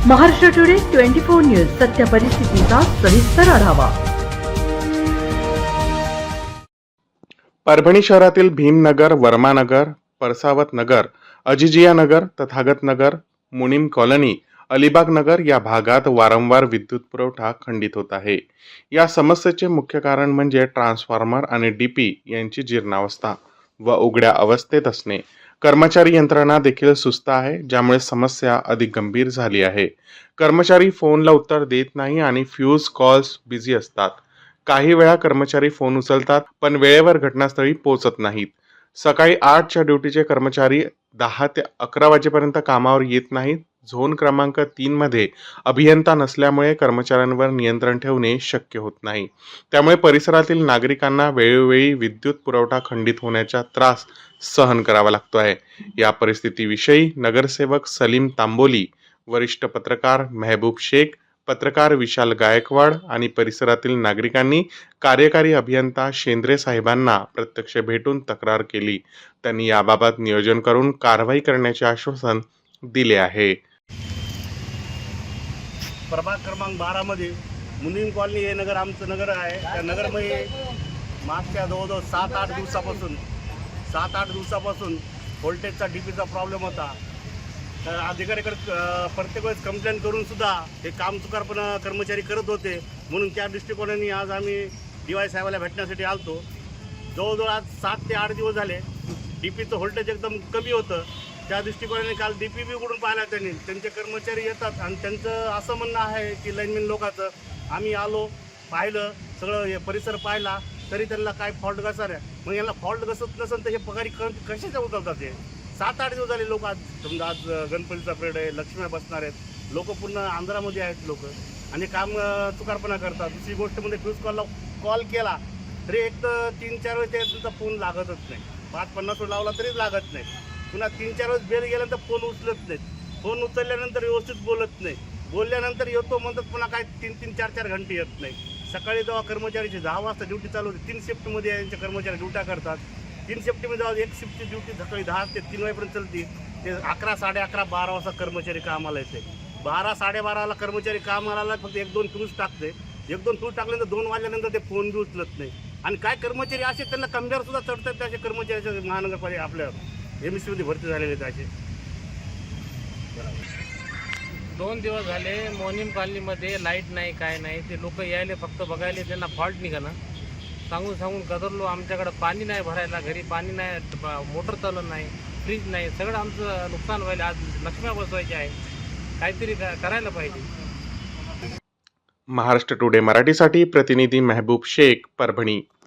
Maharashtra today 24 news सत्य परिस्थितीचा सविस्तर आढावा। परभणी शहरातील भीमनगर, वर्मानगर, परसावत नगर, अजिजिया नगर, तथागत नगर, मुनीम कॉलनी, अलिबाग नगर या भागात वारंवार विद्युत पुरवठा खंडित होत आहे। या समस्येचे मुख्य कारण म्हणजे ट्रान्सफॉर्मर आणि डीपी यांची जीर्णावस्था व उघड्या अवस्थेत असणे। कर्मचारी यंत्रणा देखील सुस्त आहे, ज्यामुळे समस्या अधिक गंभीर झाली आहे। कर्मचारी फोनला उत्तर देत नाही आणि फ्यूज कॉल्स बिझी असतात। काही वेळा कर्मचारी फोन उचलतात पण वेळेवर घटनास्थळी पोहोचत नाहीत। सकाळी 8च्या ड्युटीचे कर्मचारी 10 ते 11 वाजेपर्यंत कामावर येत नाहीत। झोन क्रमांक 3 मध्ये अभियंता नसल्यामुळे कर्मचाऱ्यांवर नियंत्रण ठेवणे शक्य होत नाही। त्यामुळे परिसरातील नागरिकांना वेळोवेळी विद्युत पुरवठा खंडित होण्याचा त्रास सहन करावा लागतो आहे। या परिस्थितीविषयी नगरसेवक सलीम तांबोली, वरिष्ठ पत्रकार मेहबूब शेख, पत्रकार विशाल गायकवाड आणि परिसरातील नागरिकांनी कार्यकारी अभियंता शेंद्रे साहेबांना प्रत्यक्ष भेटून तक्रार केली। त्यांनी याबाबत नियोजन करून कारवाई करण्याचे आश्वासन दिले आहे। प्रभाग क्रमांक 12 मध्ये मुनीम कॉलनी हे नगर आमचं नगर आहे। त्या नगरमध्ये मागच्या जवळजवळ 7-8 दिवसापासून व्होल्टेजचा डीपीचा प्रॉब्लेम होता। तर अधिकाऱ्याकडे प्रत्येक वेळेस कंप्लेंट करून सुद्धा हे काम चुकारपणा कर्मचारी करत होते। म्हणून त्या दृष्टिकोनाने आज आम्ही DY साहेबाला भेटण्यासाठी आलतो। जवळजवळ आज 7 ते 8 दिवस झाले डीपीचं व्होल्टेज एकदम कमी होतं। त्या दृष्टिकोनाने काल डीपी बी उघडून पाहिला त्यांनी। त्यांचे कर्मचारी येतात आणि त्यांचं असं म्हणणं आहे की लाईनमॅन लोकांचं आम्ही आलो, पाहिलं, सगळं हे परिसर पाहिला, तरी त्यांना काय फॉल्ट घसर आहे। मग यांना फॉल्ट घसत नसेल तर हे पगारी कशाच्या उचलतात? हे 7-8 दिवस झाले लोक आज समजा आज गणपतीचा पिरियड आहे, लक्ष्म्या बसणार आहेत, लोक पूर्ण आंध्रामध्ये आहेत लोक आणि काम चुकारपणा करतात। दुसरी गोष्ट म्हणजे फ्यूज कॉल केला तरी एक तर 3-4 वेळेस तुमचा फोन लागतच नाही। 5-50 वेळ लावला तरीच लागत नाही। पुन्हा 3-4 वेळेस बेल गेल्यानंतर फोन उचलत नाहीत। फोन उचलल्यानंतर व्यवस्थित बोलत नाही, बोलल्यानंतर येतो म्हणतात पुन्हा काय 3-3, 4-4 घंटे येत नाही। सकाळी जेव्हा कर्मचारीची 10 वाजता ड्युटी चालू होती, 3 शिफ्टमध्ये यांचे कर्मचारी ड्युट्या करतात। 3 शिफ्टमध्ये जेव्हा एक शिफ्टची ड्युटी सकाळी 10 ते 3 वाजेपर्यंत चालते, ते 11, 11:30, 12 वाजता कर्मचारी कामाला येते। 12, 12:30ला कर्मचारी कामाला आला, फक्त 1-2 फ्यूज टाकते। 1-2 फ्यूज टाकल्यानंतर 2 वाजल्यानंतर ते फोन बी उचलत नाही। आणि काय कर्मचारी असे त्यांना कमजोर सुद्धा चढतात त्याचे कर्मचारी महानगरपालिका आपल्या MSC मध्ये भरती झालेले त्याचे। 2 दिवस झाले मोनीम कॉलनीमध्ये लाईट नाही, काय नाही। ते लोक यायले फक्त बघायले, त्यांना फॉल्ट निघाना सांगून गदरलो। आमच्याकडे पाणी नाही भरायला, घरी पाणी नाही, मोटर चालत नाही, फ्रीज नाही, सगळं आमचं नुकसान व्हायला। आज लक्ष्म्या बसवायची आहे, काहीतरी करायला पाहिजे। महाराष्ट्र टुडे मराठीसाठी प्रतिनिधी मेहबूब शेख, परभणी।